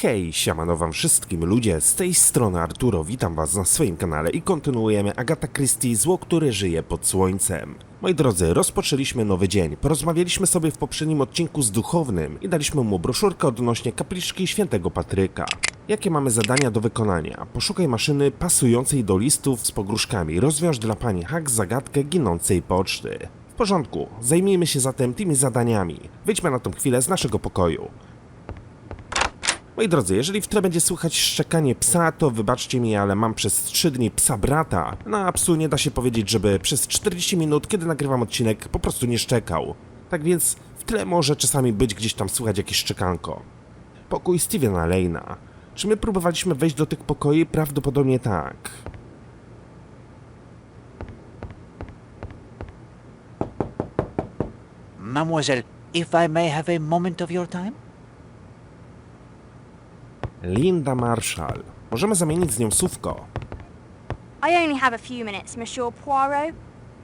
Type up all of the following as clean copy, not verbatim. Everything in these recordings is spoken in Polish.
Hej, siemano wam wszystkim ludzie, z tej strony Arturo, witam was na swoim kanale i kontynuujemy Agatha Christie, zło, które żyje pod słońcem. Moi drodzy, rozpoczęliśmy nowy dzień, porozmawialiśmy sobie w poprzednim odcinku z duchownym i daliśmy mu broszurkę odnośnie kapliczki świętego Patryka. Jakie mamy zadania do wykonania? Poszukaj maszyny pasującej do listów z pogróżkami, rozwiąż dla pani Hack zagadkę ginącej poczty. W porządku, zajmijmy się zatem tymi zadaniami. Wyjdźmy na tą chwilę z naszego pokoju. Moi drodzy, jeżeli w tle będzie słychać szczekanie psa, to wybaczcie mi, ale mam przez 3 dni psa brata. Na psu nie da się powiedzieć, żeby przez 40 minut, kiedy nagrywam odcinek, po prostu nie szczekał. Tak więc w tle może czasami być gdzieś tam słychać jakieś szczekanko. Pokój Stevena Lane'a. Czy my próbowaliśmy wejść do tych pokoi? Prawdopodobnie tak. Mademoiselle, if I may have a moment of your time? Linda Marshall. Możemy zamienić z nią słówko. I only have a few minutes, Monsieur Poirot.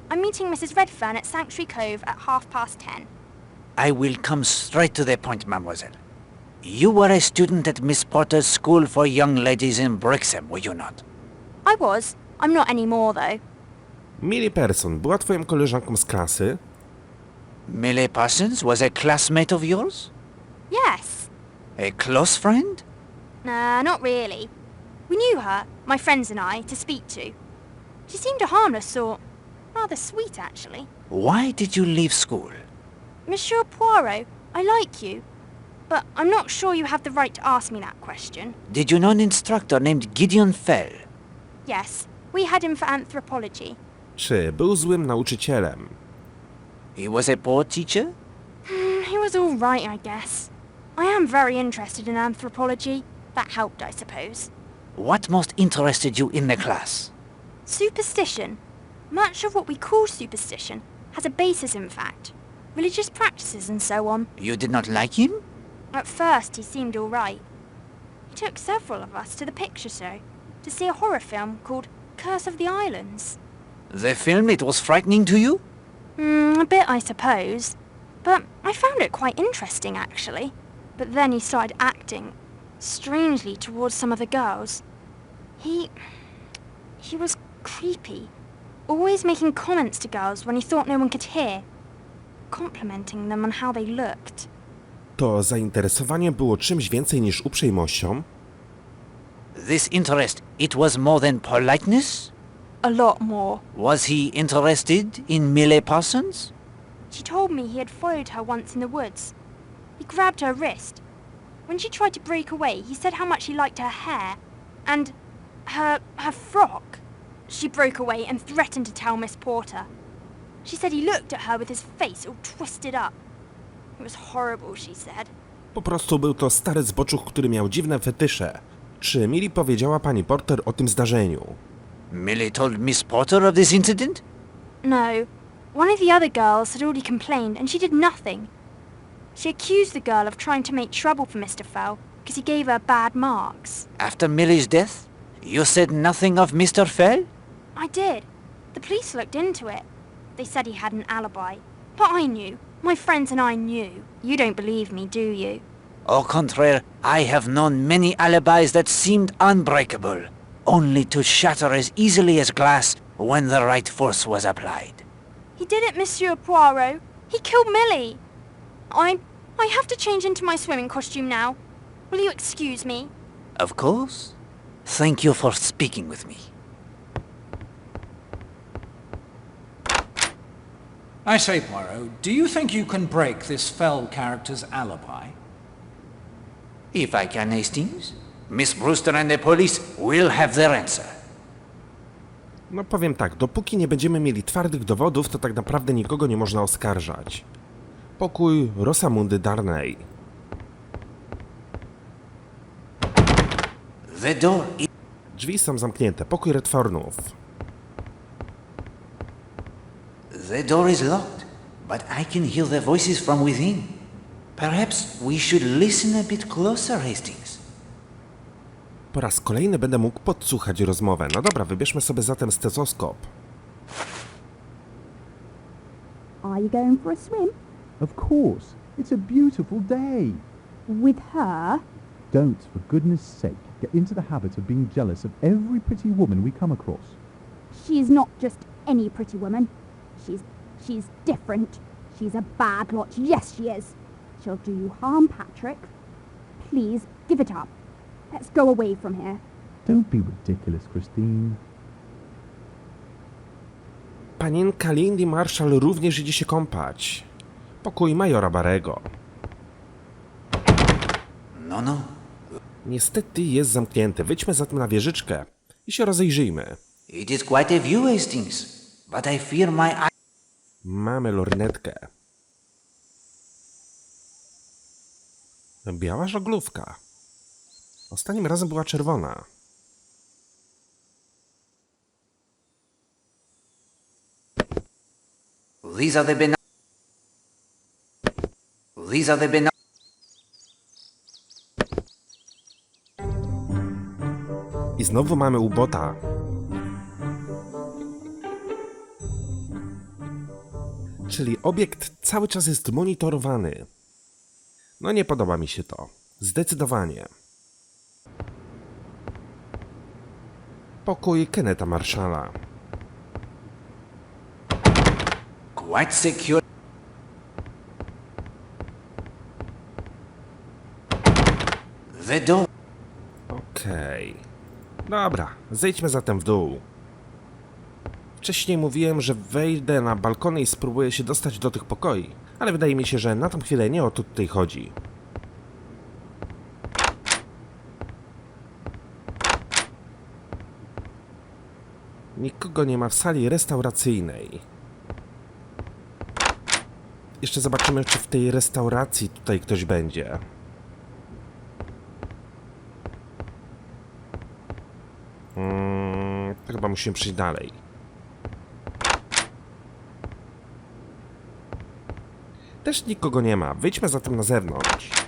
I'm meeting Mrs. Redfern at Sanctuary Cove at 10:30. I will come straight to the point, mademoiselle. You were a student at Miss Potter's School for Young Ladies in Brixham, were you not? I was. I'm not anymore, though. Millie Person była twoją koleżanką z klasy? Millie Parsons was a classmate of yours? Yes. A close friend? Nah, not really. We knew her, my friends and I, to speak to. She seemed a harmless sort. Rather sweet, actually. Why did you leave school? Monsieur Poirot, I like you. But I'm not sure you have the right to ask me that question. Did you know an instructor named Gideon Fell? Yes, we had him for anthropology. Czy był złym nauczycielem? He was a poor teacher? He was all right, I guess. I am very interested in anthropology. That helped, I suppose. What most interested you in the class? Superstition. Much of what we call superstition has a basis in fact. Religious practices and so on. You did not like him? At first, he seemed all right. He took several of us to the picture show to see a horror film called Curse of the Islands. The film, it was frightening to you? A bit, I suppose. But I found it quite interesting, actually. But then he started acting strangely towards some of the girls. He was creepy. Always making comments to girls when he thought no one could hear. Complimenting them on how they looked. To zainteresowanie było czymś więcej niż uprzejmością? This interest, it was more than politeness? A lot more. Was he interested in Millie Parsons? She told me he had followed her once in the woods. He grabbed her wrist. When she tried to break away, he said how much he liked her hair and her frock. She broke away and threatened to tell Miss Porter. She said he looked at her with his face all twisted up. It was horrible, she said. Po prostu był to stary zboczuch, który miał dziwne fetysze. Czy Millie powiedziała pani Porter o tym zdarzeniu? Millie told Miss Porter of this incident? No. One of the other girls had already complained and she did nothing. She accused the girl of trying to make trouble for Mr. Fell because he gave her bad marks. After Millie's death, you said nothing of Mr. Fell? I did. The police looked into it. They said he had an alibi. But I knew. My friends and I knew. You don't believe me, do you? Au contraire, I have known many alibis that seemed unbreakable, only to shatter as easily as glass when the right force was applied. He did it, Monsieur Poirot. He killed Millie. I have to change into my swimming costume now. Will you excuse me? Of course. Thank you for speaking with me. I say, Poirot, do you think you can break this Fell character's alibi? If I can, Hastings, Miss Brewster and the police will have their answer. No powiem tak, dopóki nie będziemy mieli twardych dowodów, to tak naprawdę nikogo nie można oskarżać. Pokój Rosamundy Darnay. The door is... Drzwi są zamknięte. Pokój Redfernów. The door is locked, but I can hear the voices from within. Perhaps we should listen a bit closer, Hastings. Po raz kolejny będę mógł podsłuchać rozmowę. No dobra, wybierzmy sobie zatem stetoskop. Are you going for a swim? Of course. It's a beautiful day. With her? Don't, for goodness sake, get into the habit of being jealous of every pretty woman we come across. She's not just any pretty woman. She's different. She's a bad lot. Yes, she is. She'll do you harm, Patrick. Please, give it up. Let's go away from here. Don't be ridiculous, Christine. Panienka Arleny Marshall również idzie się kąpać. Pokój majora Barego. No. Niestety jest zamknięty. Wyjdźmy zatem na wieżyczkę i się rozejrzyjmy. It is quite a view, Hastings, but I fear my eye... Mamy lornetkę. Biała żaglówka. Ostatnim razem była czerwona. These are the I znowu mamy ubota. Czyli obiekt cały czas jest monitorowany. No nie podoba mi się to. Zdecydowanie. Pokój Kennetha Marshalla. quite secure. The door. Okej. Dobra, zejdźmy zatem w dół. Wcześniej mówiłem, że wejdę na balkony i spróbuję się dostać do tych pokoi, ale wydaje mi się, że na tą chwilę nie o to tutaj chodzi. Nikogo nie ma w sali restauracyjnej. Jeszcze zobaczymy, czy w tej restauracji tutaj ktoś będzie. To chyba musimy przejść dalej. Też nikogo nie ma. Wyjdźmy zatem na zewnątrz.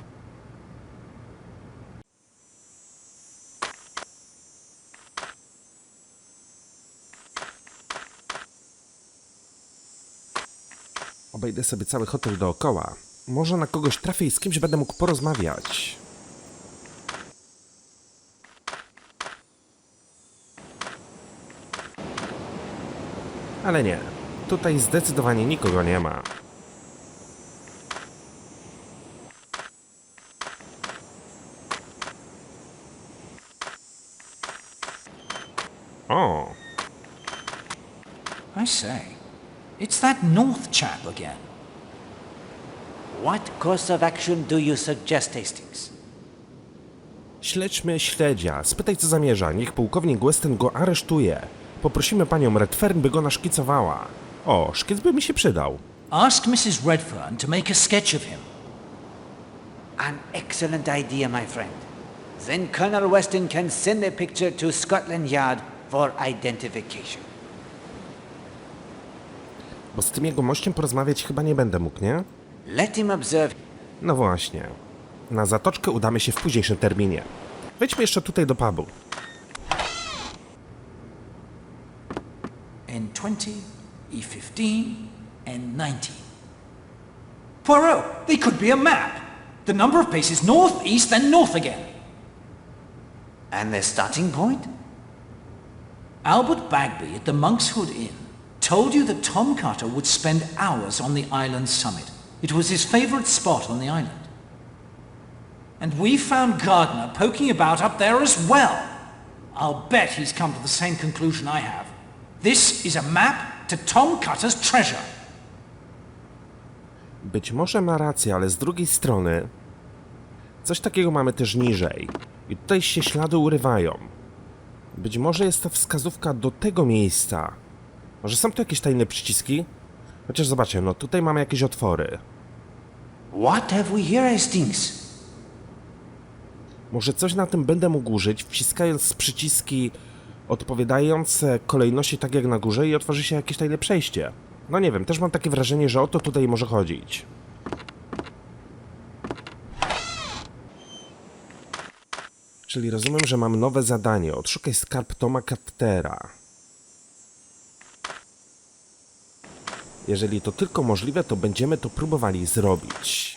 Obejdę sobie cały hotel dookoła. Może na kogoś trafię i z kimś będę mógł porozmawiać. Ale nie. Tutaj zdecydowanie nikogo nie ma. O! I say, it's that North chap again. What course of action do you suggest, Hastings? Śledźmy śledzia. Spytaj, co zamierza. Niech pułkownik Weston go aresztuje. Poprosimy panią Redfern, by go naszkicowała. O, szkic by mi się przydał. Ask Mrs. Redfern to make a sketch of him. An excellent idea, my friend. Then Colonel Weston can send the picture to Scotland Yard for identification. Bo z tym jego mościem porozmawiać chyba nie będę mógł, nie? Let him observe. No właśnie. Na zatoczkę udamy się w późniejszym terminie. Wejdźmy jeszcze tutaj do pubu. N20, E15, N19. Poirot, they could be a map. The number of paces north, east, and north again. And the starting point? Albert Bagby at the Monk's Hood Inn told you that Tom Carter would spend hours on the island's summit. It was his favorite spot on the island. And we found Gardner poking about up there as well. I'll bet he's come to the same conclusion I have. This is a map to Tom Carter's treasure. Być może ma rację, ale z drugiej strony coś takiego mamy też niżej. I tutaj się ślady urywają. Być może jest to wskazówka do tego miejsca. Może są tu jakieś tajne przyciski? Chociaż zobaczcie, no tutaj mamy jakieś otwory. What have we here, Hastings? Może coś na tym będę mógł użyć, wciskając przyciski odpowiadające kolejności tak jak na górze i otworzy się jakieś tajne przejście. No nie wiem, też mam takie wrażenie, że o to tutaj może chodzić. Czyli rozumiem, że mam nowe zadanie. Odszukaj skarb Toma Cartera. Jeżeli to tylko możliwe, to będziemy to próbowali zrobić.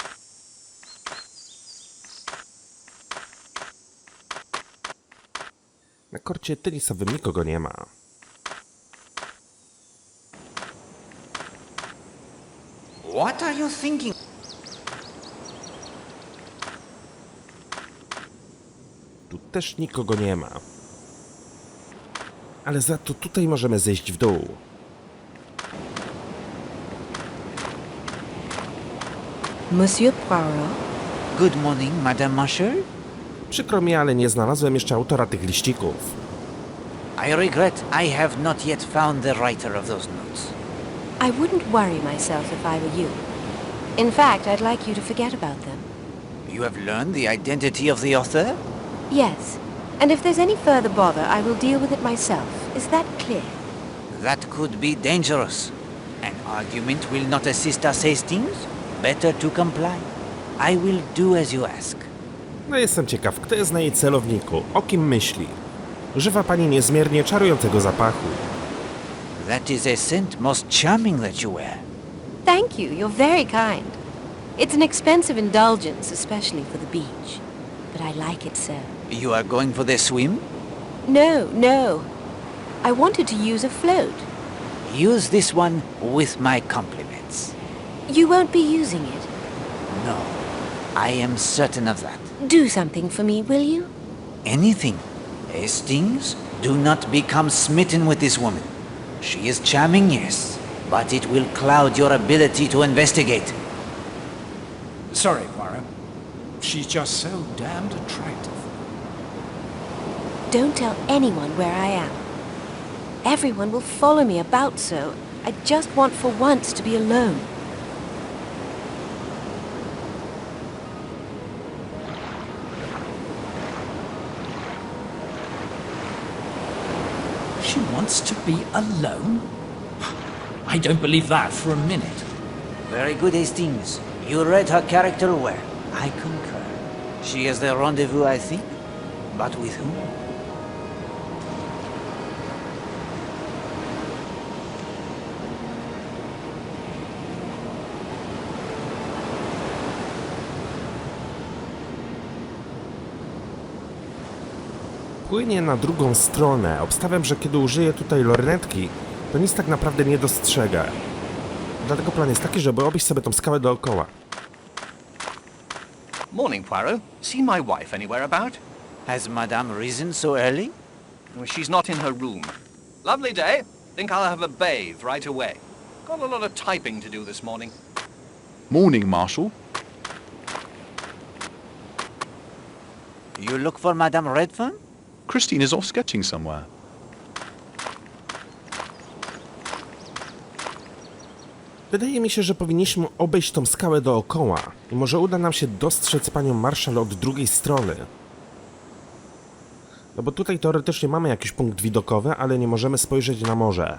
korcie tenisowym nikogo nie ma. What are you thinking? Tu też nikogo nie ma. Ale za to tutaj możemy zejść w dół. Monsieur Poirot? Good morning, Madame Marshall. Przykro mi, ale nie znalazłem jeszcze autora tych liścików. I regret I have not yet found the writer of those notes. I wouldn't worry myself if I were you. In fact, I'd like you to forget about them. You have learned the identity of the author? Yes. And if there's any further bother, I will deal with it myself. Is that clear? That could be dangerous. An argument will not assist us, Hastings. Better to comply. I will do as you ask. No jestem ciekaw, kto jest na jej celowniku, o kim myśli. Używa pani niezmiernie czarującego zapachu. That is a scent most charming that you wear. Thank you. You're very kind. It's an expensive indulgence, especially for the beach. But I like it so. You are going for the swim? No, no. I wanted to use a float. Use this one with my compliments. You won't be using it. No, I am certain of that. Do something for me, will you? Anything. Hastings, do not become smitten with this woman. She is charming, yes, but it will cloud your ability to investigate. Sorry, Poirot. She's just so damned attractive. Don't tell anyone where I am. Everyone will follow me about so. I just want for once to be alone. She wants to be alone? I don't believe that for a minute. Very good, Hastings. You read her character well. I concur. She has the rendezvous, I think. But with whom? Płynie na drugą stronę. Obstawiam, że kiedy użyję tutaj lornetki, to nic tak naprawdę nie dostrzegę. Dlatego plan jest taki, żeby obejść sobie tą skałę dookoła. Morning, Poirot. Seen my wife anywhere about? Has Madame risen so early? Well, she's not in her room. Lovely day. Think I'll have a bathe right away. Got a lot of typing to do this morning. Morning, Marshall. You look for Madame Redfern? Christine is off sketching somewhere. Wydaje mi się, że powinniśmy obejść tą skałę dookoła i może uda nam się dostrzec panią Marshall od drugiej strony. No bo tutaj teoretycznie mamy jakiś punkt widokowy, ale nie możemy spojrzeć na morze.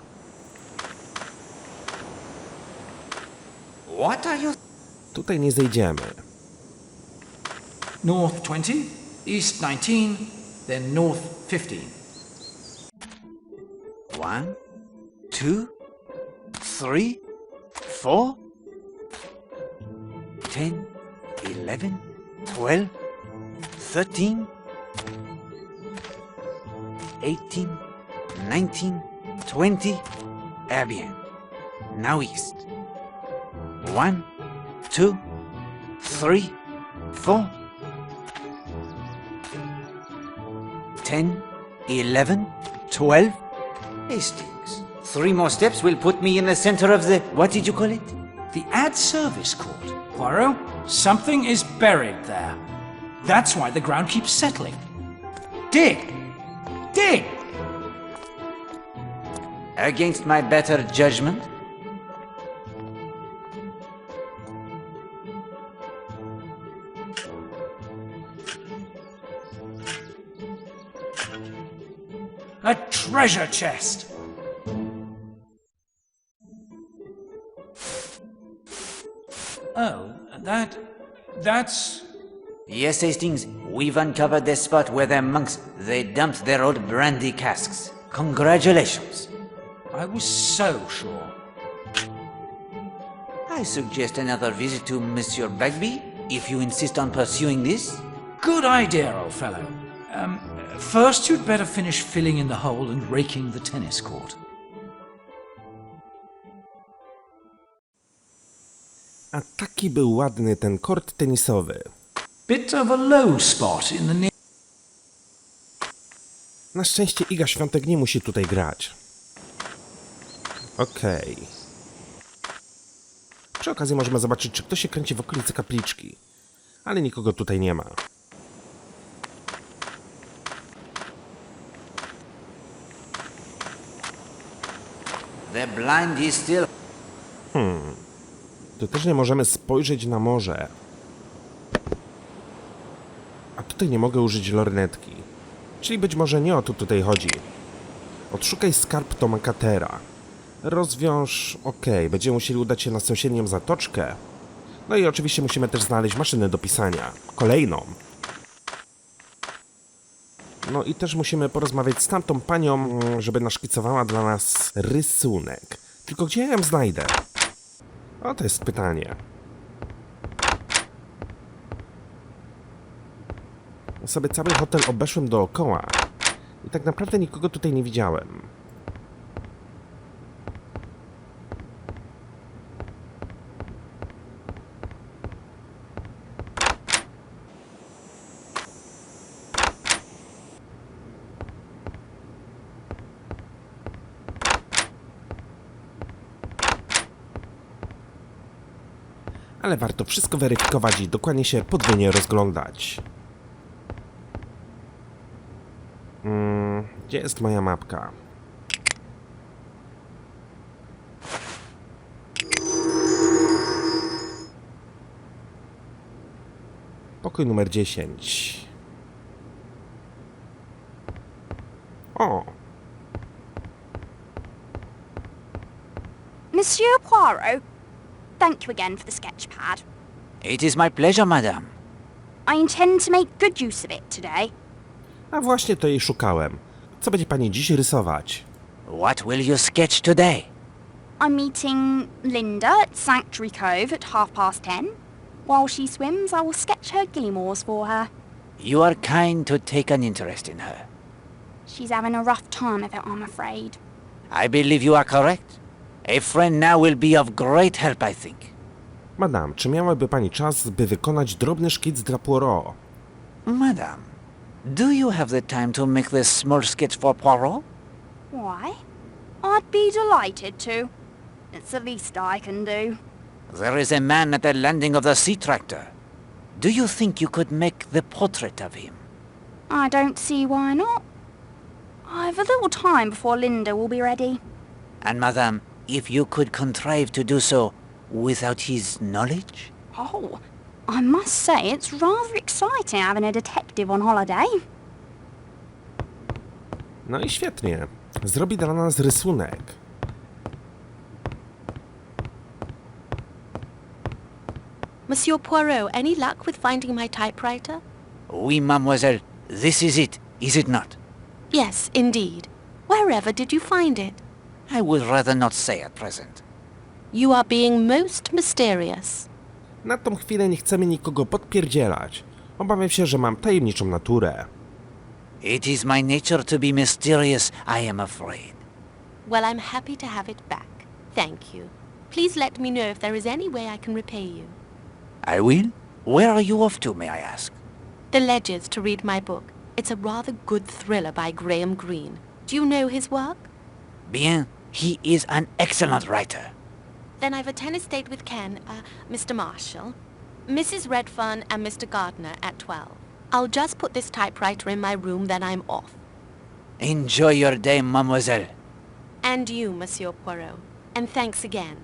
What are you... Tutaj nie zejdziemy. North 20, east 19, then north 15. 1, 2, 3, 4, 10, 11, 12, 13, 18, 19, 20. Eh bien. Now east. 1, 2, 3, 4, 10, 11, 12. Hastings. 3 more steps will put me in the center of the... What did you call it? The ad service court. Poirot, something is buried there. That's why the ground keeps settling. Dig! Dig! Against my better judgment? A treasure chest! Oh, that's... Yes, Hastings, we've uncovered the spot where the monks, they dumped their old brandy casks. Congratulations. I was so sure. I suggest another visit to Monsieur Bagby, if you insist on pursuing this. Good idea, old fellow. First, you'd better finish filling in the hole and raking the tennis court. A taki był ładny ten kort tenisowy. Bit of a low spot in the Na szczęście Iga Świątek nie musi tutaj grać. Okej. Przy okazji możemy zobaczyć, czy ktoś się kręci w okolicy kapliczki. Ale nikogo tutaj nie ma. The blind is still... Tu też nie możemy spojrzeć na morze. A tutaj nie mogę użyć lornetki. Czyli być może nie o to tutaj chodzi. Odszukaj skarb Toma Cartera. Rozwiąż... Okej, będziemy musieli udać się na sąsiednią zatoczkę. No i oczywiście musimy też znaleźć maszynę do pisania. Kolejną. No i też musimy porozmawiać z tamtą panią, żeby naszkicowała dla nas rysunek. Tylko gdzie ja ją znajdę? O, to jest pytanie. Ja sobie cały hotel obeszłem dookoła i tak naprawdę nikogo tutaj nie widziałem. Ale warto wszystko weryfikować i dokładnie się podwójnie rozglądać. Gdzie jest moja mapka? Pokój numer 10. O! Monsieur Poirot, thank you again for the sketch pad. It is my pleasure, madame. I intend to make good use of it today. A właśnie to jej szukałem. Co będzie pani dziś rysować? What will you sketch today? I'm meeting Linda at Sanctuary Cove at 10:30. While she swims, I will sketch her guillemots for her. You are kind to take an interest in her. She's having a rough time of it, I'm afraid. I believe you are correct. A friend now will be of great help, I think. Madam, czy miałaby pani czas, by wykonać drobny szkic dla Poirot? Madame, do you have the time to make this small sketch for Poirot? Why? I'd be delighted to. It's the least I can do. There is a man at the landing of the sea tractor. Do you think you could make the portrait of him? I don't see why not. I've a little time before Linda will be ready. And madame, if you could contrive to do so without his knowledge? Oh, I must say it's rather exciting having a detective on holiday. No i świetnie. Zrobi dla nas rysunek. Monsieur Poirot, any luck with finding my typewriter? Oui, mademoiselle. This is it not? Yes, indeed. Wherever did you find it? I would rather not say at present. You are being most mysterious. Na tą chwilę nie chcemy nikogo podpierdzielać. Obawiam się, że mam tajemniczą naturę. It is my nature to be mysterious, I am afraid. Well, I'm happy to have it back. Thank you. Please let me know if there is any way I can repay you. I will? Where are you off to, may I ask? The Ledgers to read my book. It's a rather good thriller by Graham Greene. Do you know his work? Bien, he is an excellent writer. Then I've a tennis date with Ken, Mr. Marshall, Mrs. Redfern and Mr. Gardner at 12. I'll just put this typewriter in my room, then I'm off. Enjoy your day, mademoiselle. And you, Monsieur Poirot. And thanks again.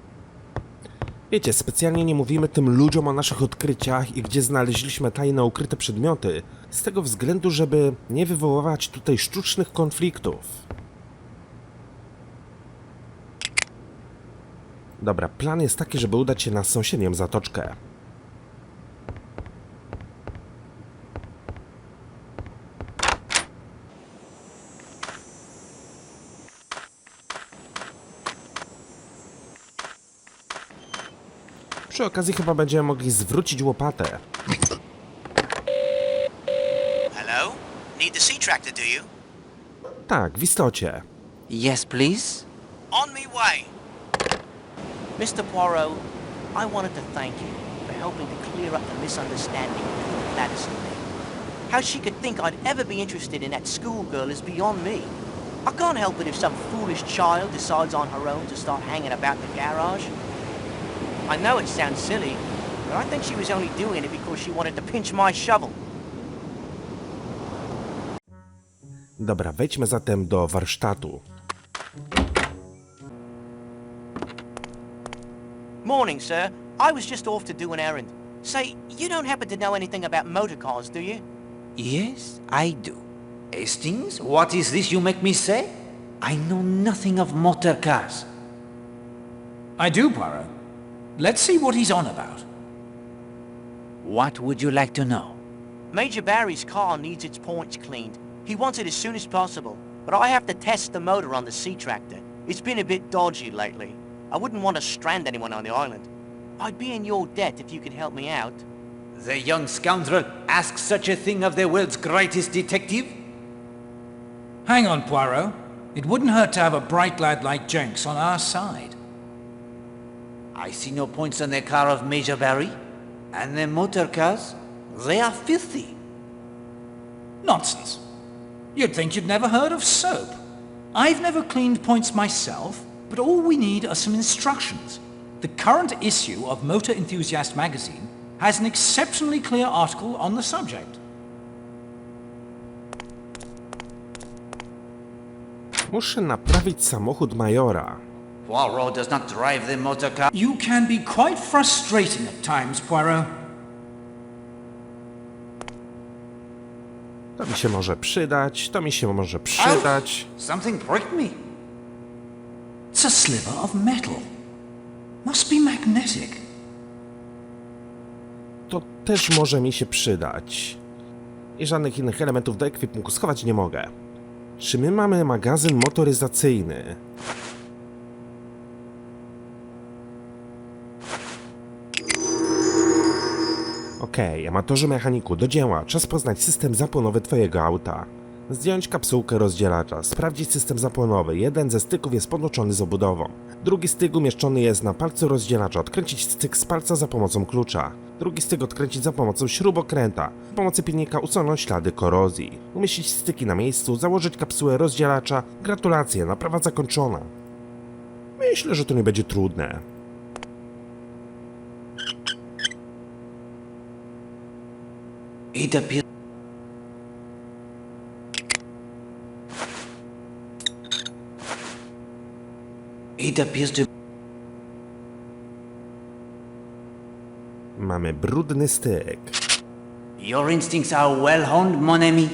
Wiecie, specjalnie nie mówimy tym ludziom o naszych odkryciach i gdzie znaleźliśmy tajne ukryte przedmioty, z tego względu, żeby nie wywoływać tutaj sztucznych konfliktów. Dobra, plan jest taki, żeby udać się na sąsiednią zatoczkę. Przy okazji chyba będziemy mogli zwrócić łopatę. Hello? Need the sea tractor, do you? Tak, w istocie. Yes, please. On me way. Mr. Poirot, I wanted to thank you for helping to clear up the misunderstanding between Gladys and me. How she could think I'd ever be interested in that schoolgirl is beyond me. I can't help it if some foolish child decides on her own to start hanging about the garage. I know it sounds silly, but I think she was only doing it because she wanted to pinch my shovel. Dobra, wejdźmy zatem do warsztatu. Morning, sir. I was just off to do an errand. Say, you don't happen to know anything about motor cars, do you? Yes, I do. Hastings, what is this you make me say? I know nothing of motor cars. I do, Poirot. Let's see what he's on about. What would you like to know? Major Barry's car needs its points cleaned. He wants it as soon as possible, but I have to test the motor on the sea tractor. It's been a bit dodgy lately. I wouldn't want to strand anyone on the island. I'd be in your debt if you could help me out. The young scoundrel asks such a thing of the world's greatest detective? Hang on, Poirot. It wouldn't hurt to have a bright lad like Jenks on our side. I see no points on the car of Major Barry. And the motor cars, they are filthy. Nonsense. You'd think you'd never heard of soap. I've never cleaned points myself, but all we need are some instructions. The current issue of Motor Enthusiast magazine has an exceptionally clear article on the subject. Muszę naprawić samochód majora. Poirot does not drive the motor car. You can be quite frustrating at times, Poirot. To mi się może przydać, to mi się może przydać. Something pricked me. It's a sliver of metal. Must be magnetic. To też może mi się przydać. I żadnych innych elementów do ekwipunku schować nie mogę. Czy my mamy magazyn motoryzacyjny? Okej, amatorze mechaniku, do dzieła. Czas poznać system zapłonowy twojego auta. Zdjąć kapsułkę rozdzielacza. Sprawdzić system zapłonowy. Jeden ze styków jest podłączony z obudową. Drugi styk umieszczony jest na palcu rozdzielacza. Odkręcić styk z palca za pomocą klucza. Drugi styk odkręcić za pomocą śrubokręta. Za pomocą pilnika usunąć ślady korozji. Umieścić styki na miejscu. Założyć kapsułę rozdzielacza. Gratulacje, naprawa zakończona. Myślę, że to nie będzie trudne. It appears... It appears to... Mamy brudny styk. Your instincts are well honed, mon ami.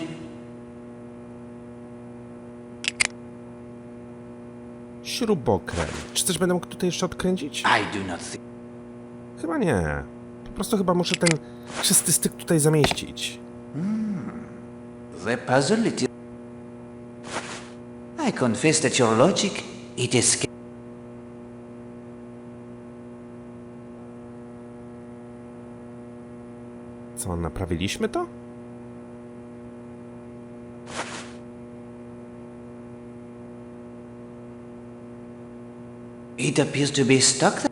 Śrubokręt. Czy coś będę mógł tutaj jeszcze odkręcić? I do not think... Chyba nie. Po prostu chyba muszę ten czysty styk tutaj zamieścić. The puzzle it is... I confess that your logic, it is... Co, naprawiliśmy to? It appears to be stuck.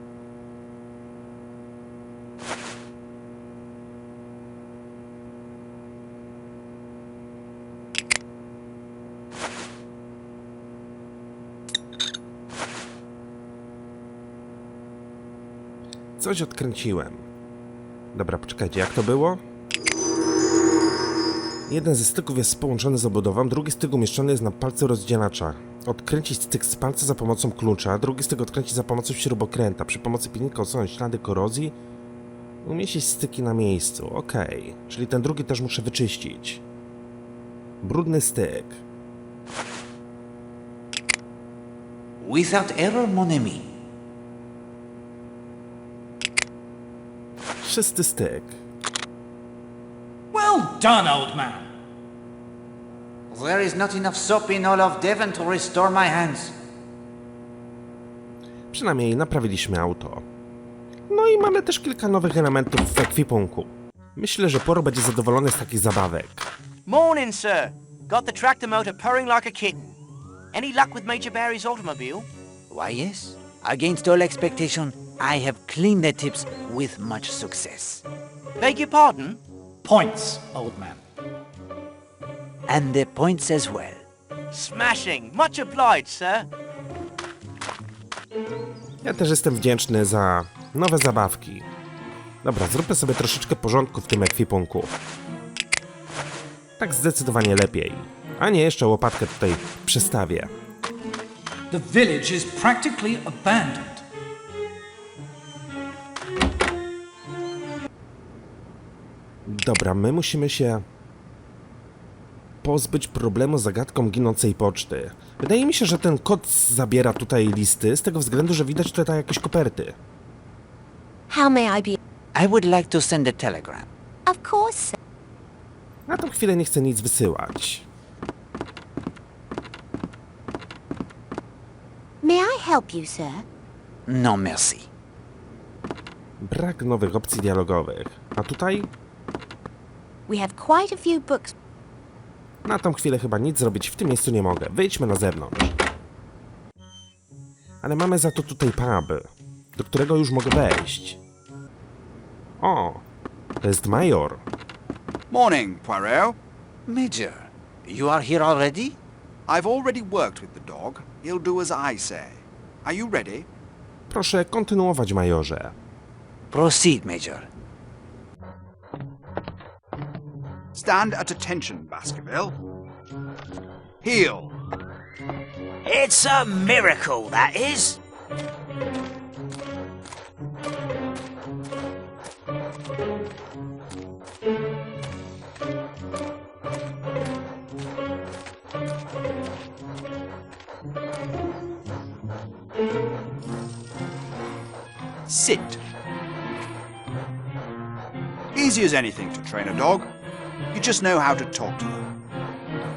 Coś odkręciłem. Dobra, poczekajcie, jak to było? Jeden ze styków jest połączony z obudową, drugi styk umieszczony jest na palcu rozdzielacza. Odkręcić styk z palca za pomocą klucza, drugi styk odkręcić za pomocą śrubokręta. Przy pomocy pilnika usunąć ślady korozji. Umieścić styki na miejscu, okej. Czyli ten drugi też muszę wyczyścić. Brudny styk. Without error, mon ami. Czysty styk. Well done, old man. There is not enough soap in all of Devon to restore my hands. Przynajmniej naprawiliśmy auto. No i mamy też kilka nowych elementów w ekwipunku. Myślę, że Poirot będzie zadowolony z takich zabawek. Morning, sir. Got the tractor motor purring like a kitten. Any luck with Major Barry's automobile? Why, yes. Against all expectation, I have cleaned the tips with much success. Beg your pardon? Points, old man. And the points as well. Smashing. Much obliged, sir. Ja też jestem wdzięczny za nowe zabawki. Dobra, zróbmy sobie troszeczkę porządku w tym ekwipunku. Tak zdecydowanie lepiej. A nie, jeszcze łopatkę tutaj przestawię. The village is practically abandoned. Dobra, my musimy się pozbyć problemu z zagadką ginącej poczty. Wydaje mi się, że ten kot zabiera tutaj listy, z tego względu, że widać tutaj jakieś koperty. How may I be? I would like to send a telegram. Of course, sir. Na tą chwilę nie chcę nic wysyłać. May I help you, sir? No merci. Brak nowych opcji dialogowych. A tutaj? We have quite a few books. Na tą chwilę chyba nic zrobić w tym miejscu nie mogę. Wyjdźmy na zewnątrz. Ale mamy za to tutaj pub, do którego już mogę wejść. O, to jest major. Morning, Poirot. Major, you are here already? I've already worked with the dog. He'll do as I say. Are you ready? Proszę kontynuować, majorze. Proceed, Major. Stand at attention, Baskerville. Heel. It's a miracle, that is. Sit. Easy as anything to train a dog. You just know how to talk to them.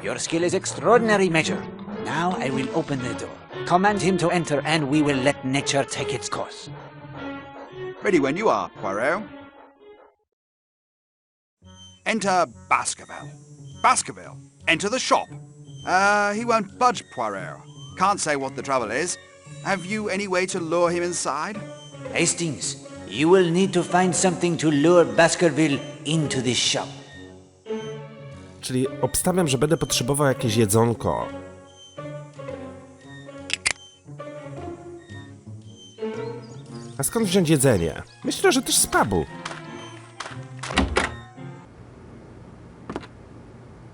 Your skill is extraordinary, Major. Now I will open the door. Command him to enter and we will let nature take its course. Ready when you are, Poirot. Enter Baskerville. Baskerville, enter the shop. He won't budge, Poirot. Can't say what the trouble is. Have you any way to lure him inside? Hastings, you will need to find something to lure Baskerville into this shop. Czyli obstawiam, że będę potrzebował jakieś jedzonko. A skąd wziąć jedzenie? Myślę, że też z pubu.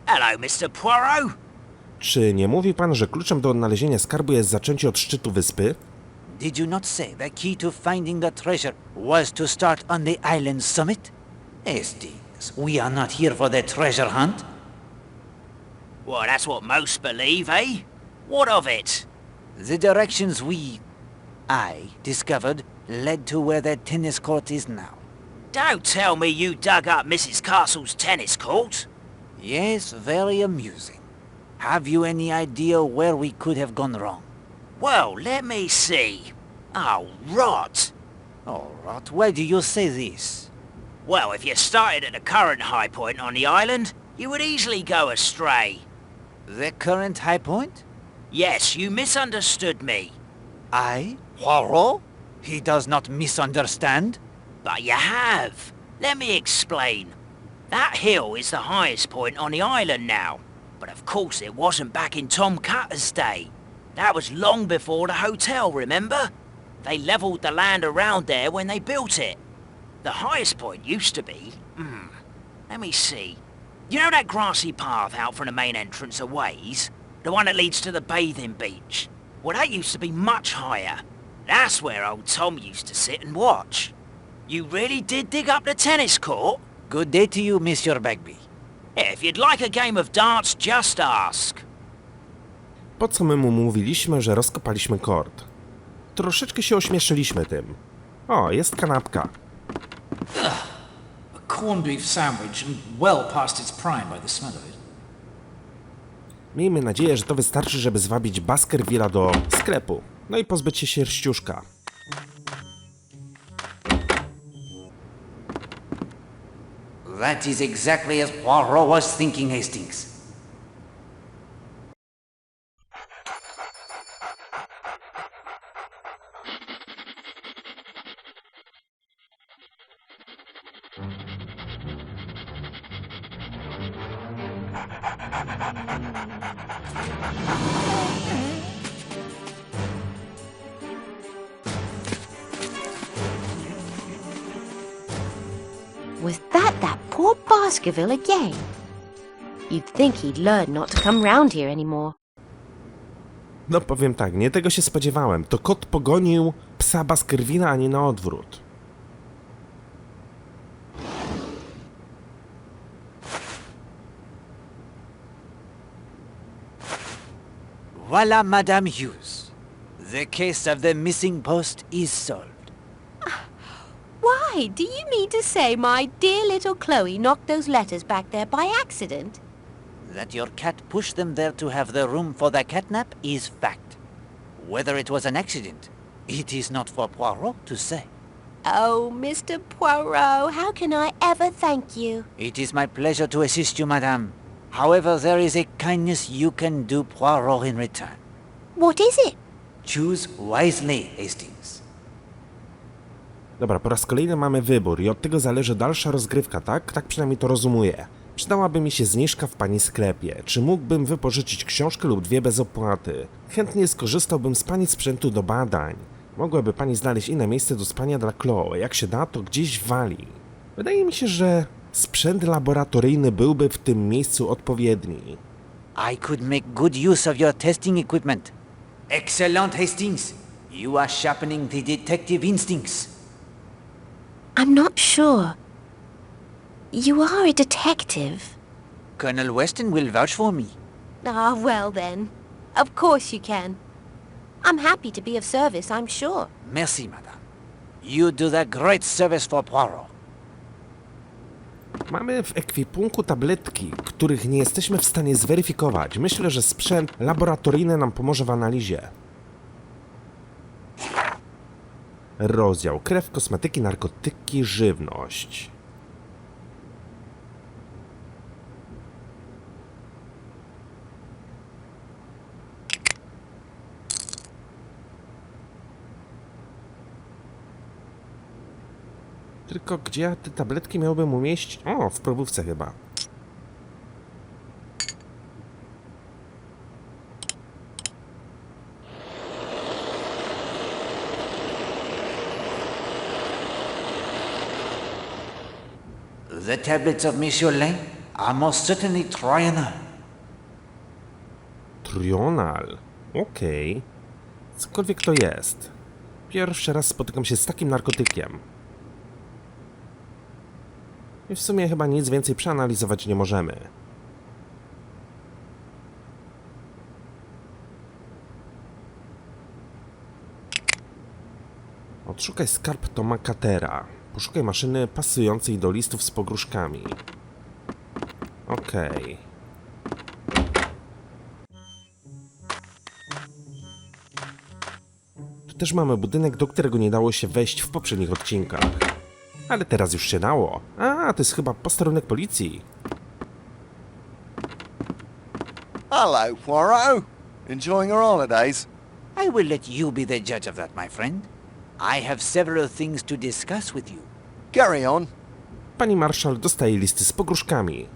Hello, Mr. Poirot. Czy nie mówi pan, że kluczem do odnalezienia skarbu jest zaczęcie od szczytu wyspy? Did you not say the key to finding the treasure was to start on the island summit? Hastings, we are not here for the treasure hunt. Well, that's what most believe, eh? What of it? The directions I discovered led to where the tennis court is now. Don't tell me you dug up Mrs. Castle's tennis court. Yes, very amusing. Have you any idea where we could have gone wrong? Well, let me see. Oh, rot. Oh, rot, why do you say this? Well, if you started at the current high point on the island, you would easily go astray. The current high point? Yes, you misunderstood me. I? Poirot? He does not misunderstand. But you have. Let me explain. That hill is the highest point on the island now. But of course it wasn't back in Tom Cutter's day. That was long before the hotel, remember? They levelled the land around there when they built it. The highest point used to be... let me see. You know that grassy path out from the main entrance a ways? The one that leads to the bathing beach? Well, that used to be much higher. That's where old Tom used to sit and watch. You really did dig up the tennis court? Good day to you, Monsieur Bagby. Yeah, if you'd like a game of darts, just ask. Po co my mu mówiliśmy, że rozkopaliśmy kort? Troszeczkę się ośmieszyliśmy tym. O, jest kanapka. A corned beef sandwich and well past its prime by the smell of it. Miejmy nadzieję, że to wystarczy, żeby zwabić Baskervilla do sklepu. No i pozbyć się sierściuszka. That is exactly as Poirot was thinking, Hastings. Was that poor Baskerville again? You'd think he'd learn not to come round here anymore. No powiem tak, nie tego się spodziewałem. To kot pogonił psa Baskervilla, a nie na odwrót. Voila, Madame Hughes. The case of the missing post is solved. Why, do you mean to say my dear little Chloe knocked those letters back there by accident? That your cat pushed them there to have the room for the catnap is fact. Whether it was an accident, it is not for Poirot to say. Oh, Mr. Poirot, how can I ever thank you? It is my pleasure to assist you, Madame. However, there is a kindness you can do Poirot in return. What is it? Choose wisely, Hastings. Dobra, po raz kolejny mamy wybór i od tego zależy dalsza rozgrywka, tak? Tak przynajmniej to rozumuję. Przydałaby mi się zniżka w pani sklepie. Czy mógłbym wypożyczyć książkę lub dwie bez opłaty? Chętnie skorzystałbym z pani sprzętu do badań. Mogłaby pani znaleźć inne miejsce do spania dla Chloe. Jak się da, to gdzieś wali. Wydaje mi się, że sprzęt laboratoryjny byłby w tym miejscu odpowiedni. I could make good use of your testing equipment. Excellent, Hastings. You are sharpening the detective instincts. I'm not sure. You are a detective. Colonel Weston will vouch for me. Ah, well then. Of course you can. I'm happy to be of service, I'm sure. Merci, madame. You do the great service for Poirot. Mamy w ekwipunku tabletki, których nie jesteśmy w stanie zweryfikować. Myślę, że sprzęt laboratoryjny nam pomoże w analizie. Rozdział: krew, kosmetyki, narkotyki, żywność. Tylko gdzie ja te tabletki miałbym umieścić? O, w probówce chyba. The tablets of Monsieur Lane are most certainly Trional. Trional? Okej. Cokolwiek to jest. Pierwszy raz spotykam się z takim narkotykiem. I w sumie chyba nic więcej przeanalizować nie możemy. Odszukaj skarb Toma Cartera. Poszukaj maszyny pasującej do listów z pogróżkami. Okej. Tu też mamy budynek, do którego nie dało się wejść w poprzednich odcinkach. Ale teraz już się dało. A, to jest chyba posterunek policji. Hello, Poirot. Enjoying your holidays? I will let you be the judge of that, my friend. I have several things to discuss with you. Carry on. Pani Marshall dostaje listy z pogróżkami.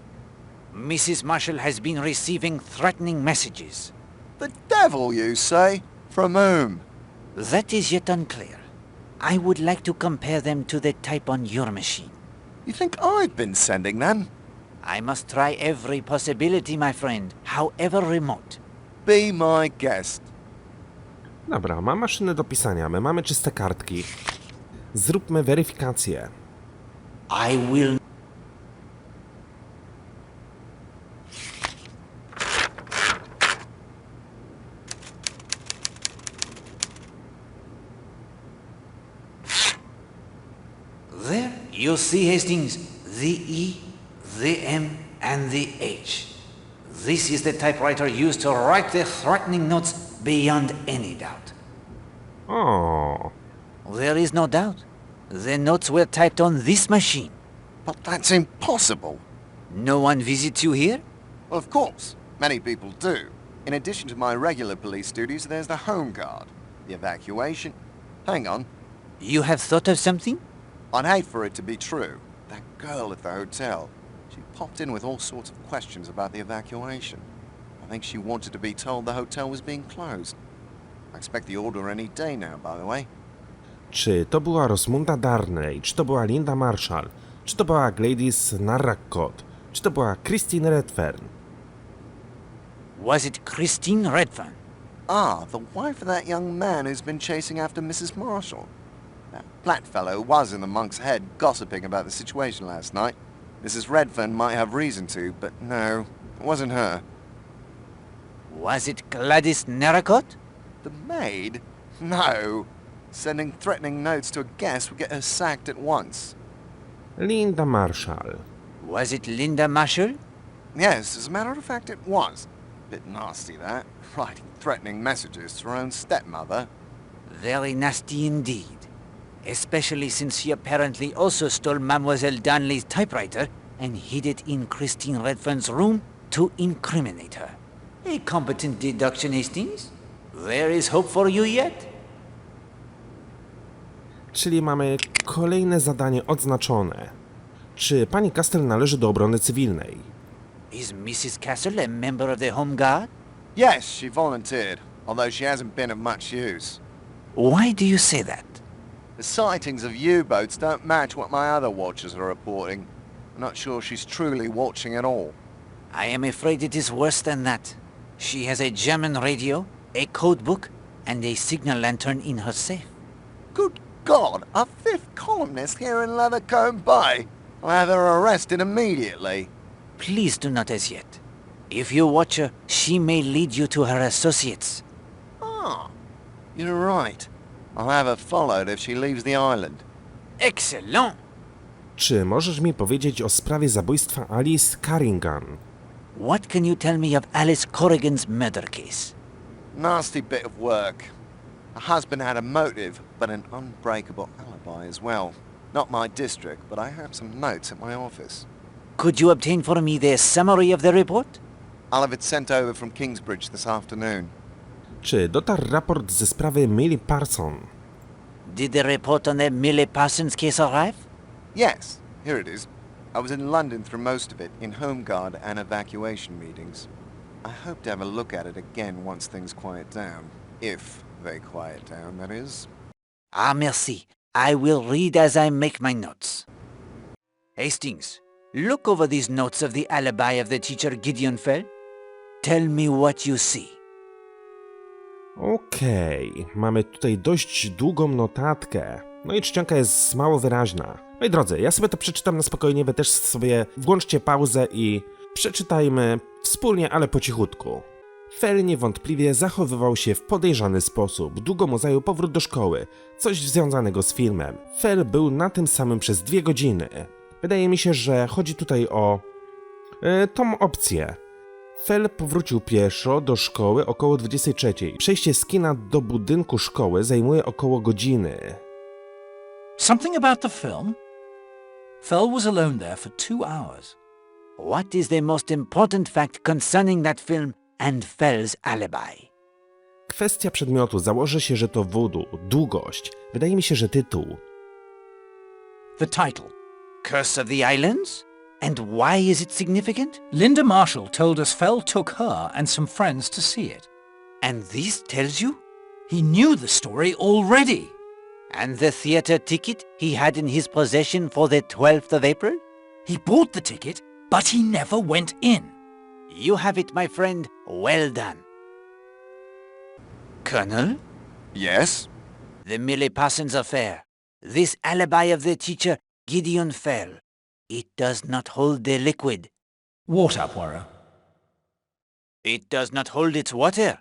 Mrs. Marshall has been receiving threatening messages. The devil, you say? From whom? That is yet unclear. I would like to compare them to the type on your machine. You think I've been sending them? I must try every possibility, my friend, however remote. Be my guest. Dobra, ma maszynę do pisania, my mamy czyste kartki. Zróbmy weryfikację. I will... There, you see, Hastings, the E, the M, and the H. This is the typewriter used to write the threatening notes beyond any doubt. O, There is no doubt. The notes were typed on this machine. But that's impossible. No one visits you here? Well, of course. Many people do. In addition to my regular police duties, there's the home guard, the evacuation. Hang on. You have thought of something? I'd hate for it to be true, that girl at the hotel. She popped in with all sorts of questions about the evacuation. I think she wanted to be told the hotel was being closed. I expect the order any day now, by the way. Czy to była Rosmunda Darnley, czy to była Linda Marshall, czy to była Gladys Narrakot, czy to była Christine Redfern? Was it Christine Redfern? Ah, the wife of that young man who's been chasing after Mrs. Marshall. That black fellow was in the monk's head gossiping about the situation last night. Mrs. Redfern might have reason to, but no, it wasn't her. Was it Gladys Narrakot? The maid? No. Sending threatening notes to a guest would get her sacked at once. Linda Marshall. Was it Linda Marshall? Yes, as a matter of fact, it was. Bit nasty, that. Writing threatening messages to her own stepmother. Very nasty indeed. Especially since she apparently also stole Mademoiselle Darnley's typewriter and hid it in Christine Redfern's room to incriminate her. A competent deduction, Hastings. There is hope for you yet? Czyli mamy kolejne zadanie odznaczone. Czy pani Castle należy do obrony cywilnej? Is Mrs. Castle a member of the Home Guard? Yes, she volunteered, although she hasn't been of much use. Why do you say that? The sightings of U-boats don't match what my other watchers are reporting. I'm not sure she's truly watching at all. I am afraid it is worse than that. She has a German radio, a code book, and a signal lantern in her safe. Good God, a fifth columnist here in Leathercombe Bay. I'll have her arrested immediately. Please do not as yet. If you watch her, she may lead you to her associates. Ah, you're right. I'll have her followed if she leaves the island. Excellent! Czy możesz mi powiedzieć o sprawie zabójstwa Alice Carrigan? What can you tell me of Alice Corrigan's murder case? Nasty bit of work. Her husband had a motive, but an unbreakable alibi as well. Not my district, but I have some notes at my office. Could you obtain for me the summary of the report? I'll have it sent over from Kingsbridge this afternoon. Czy dotarł raport ze sprawy Millie Parson? Did the report on the Millie Parsons case arrive? Yes, here it is. I was in London through most of it, in Home Guard and evacuation meetings. I hope to have a look at it again once things quiet down. If they quiet down, that is. Ah, merci. I will read as I make my notes. Hastings, look over these notes of the alibi of the teacher Gideon Fell. Tell me what you see. Okej, mamy tutaj dość długą notatkę. No i czcionka jest mało wyraźna. Moi drodzy, ja sobie to przeczytam na spokojnie, wy też sobie włączcie pauzę i przeczytajmy wspólnie, ale po cichutku. Fell niewątpliwie zachowywał się w podejrzany sposób. Długo mu zajął powrót do szkoły. Coś związanego z filmem. Fell był na tym samym przez 2 godziny. Wydaje mi się, że chodzi tutaj o tą opcję. Fell powrócił pieszo do szkoły około 23. Przejście z kina do budynku szkoły zajmuje około godziny. Something about the film? Fell was alone there for 2 hours. What is the most important fact concerning that film and Fell's alibi? Kwestia przedmiotu. Założę się, że to voodoo. Długość. Wydaje mi się, że tytuł. The title. Curse of the Islands? And why is it significant? Linda Marshall told us Fell took her and some friends to see it. And this tells you? He knew the story already. And the theater ticket he had in his possession for the 12th of April? He bought the ticket, but he never went in. You have it, my friend. Well done. Colonel? Yes? The Millie Parsons affair. This alibi of the teacher, Gideon Fell. It does not hold the liquid. Water, Poirot. It does not hold its water.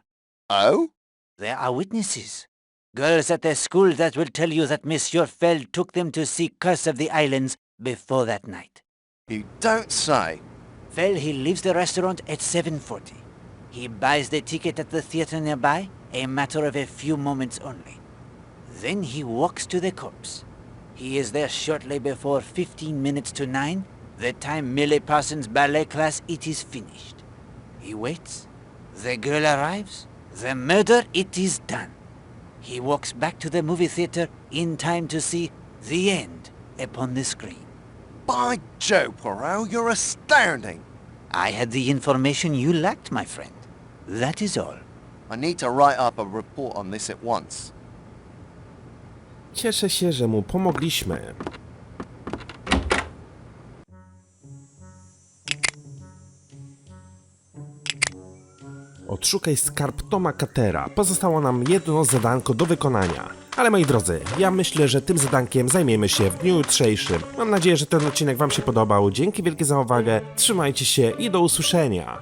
Oh? There are witnesses. Girls at the school that will tell you that Monsieur Fell took them to see Curse of the Islands before that night. You don't say. Fell, he leaves the restaurant at 7:40. He buys the ticket at the theater nearby, a matter of a few moments only. Then he walks to the corpse. He is there shortly before 15 minutes to 9, the time Millie Parsons' ballet class it is finished. He waits. The girl arrives. The murder, it is done. He walks back to the movie theater in time to see the end upon the screen. By Joe, Poirot, you're astounding. I had the information you lacked, my friend. That is all. I need to write up a report on this at once. Cieszę się, że mu pomogliśmy. Odszukaj skarb Toma Cartera. Pozostało nam jedno zadanko do wykonania. Ale moi drodzy, ja myślę, że tym zadankiem zajmiemy się w dniu jutrzejszym. Mam nadzieję, że ten odcinek wam się podobał. Dzięki wielkie za uwagę. Trzymajcie się i do usłyszenia.